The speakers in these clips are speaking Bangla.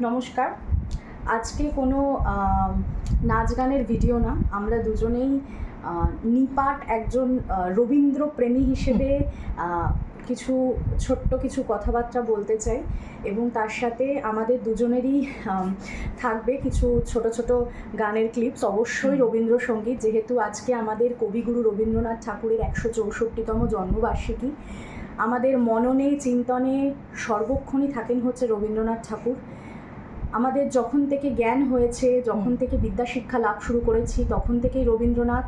নমস্কার। আজকে কোনো নাচ গানের ভিডিও না, আমরা দুজনেই নিপাট একজন রবীন্দ্রপ্রেমী হিসেবে কিছু ছোট্ট কিছু কথাবার্তা বলতে চাই এবং তার সাথে আমাদের দুজনেরই থাকবে কিছু ছোট ছোট গানের ক্লিপস, অবশ্যই রবীন্দ্রসঙ্গীত, যেহেতু আজকে আমাদের কবিগুরু রবীন্দ্রনাথ ঠাকুরের 164তম জন্মবার্ষিকী। আমাদের মননে চিন্তনে সর্বক্ষণই থাকেন হচ্ছে রবীন্দ্রনাথ ঠাকুর। আমাদের যখন থেকে জ্ঞান হয়েছে, যখন থেকে বিদ্যাশিক্ষা লাভ শুরু করেছি, তখন থেকেই রবীন্দ্রনাথ,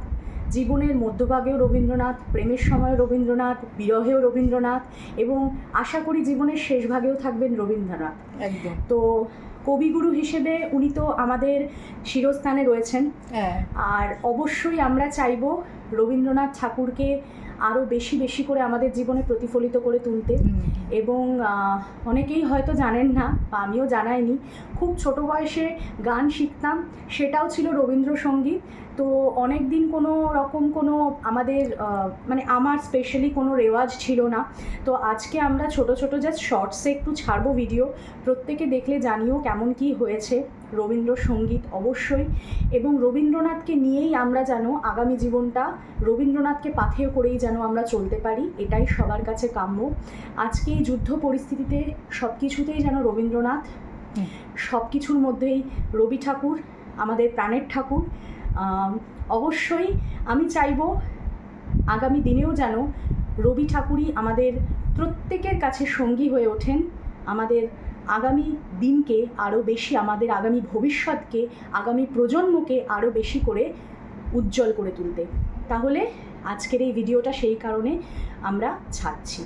জীবনের মধ্যভাগেও রবীন্দ্রনাথ, প্রেমের সময় রবীন্দ্রনাথ, বিরহেও রবীন্দ্রনাথ এবং আশা করি জীবনের শেষ ভাগেও থাকবেন রবীন্দ্রনাথ। একদম। তো কবিগুরু হিসেবে উনি তো আমাদের শিরস্থানে রয়েছেন। আর অবশ্যই আমরা চাইব রবীন্দ্রনাথ ঠাকুরকে আরও বেশি বেশি করে আমাদের জীবনে প্রতিফলিত করে তুলতে। এবং অনেকেই হয়তো জানেন না, বা আমিও জানাইনি, খুব ছোট বয়সে গান শিখতাম, সেটাও ছিল রবীন্দ্রসঙ্গীত। তো অনেক দিন কোনো রকম কোনো আমাদের মানে আমার স্পেশালি কোনো রেওয়াজ ছিল না। তো আজকে আমরা ছোট ছোট জাস্ট শর্টসে একটু ছাড়বো ভিডিও, প্রত্যেকে দেখলে জানিও কেমন কি হয়েছে রবীন্দ্রসঙ্গীত অবশ্যই। এবং রবীন্দ্রনাথকে নিয়েই আমরা যেন আগামী জীবনটা রবীন্দ্রনাথকে পাথেয় করেই যেন আমরা চলতে পারি, এটাই সবার কাছে কাম্য। আজকে এই যুদ্ধ পরিস্থিতিতে সব কিছুতেই যেন রবীন্দ্রনাথ, সব কিছুর মধ্যেই রবি ঠাকুর আমাদের প্রাণের ঠাকুর। অবশ্যই আমি চাইব আগামী দিনেও যেন রবি ঠাকুরই আমাদের প্রত্যেকের কাছে সঙ্গী হয়ে ওঠেন, আমাদের আগামী দিনকে আরও বেশি, আমাদের আগামী ভবিষ্যৎকে, আগামী প্রজন্মকে আরও বেশি করে উজ্জ্বল করে তুলতে। তাহলে আজকের এই ভিডিওটা সেই কারণে আমরা ছাড়ছি।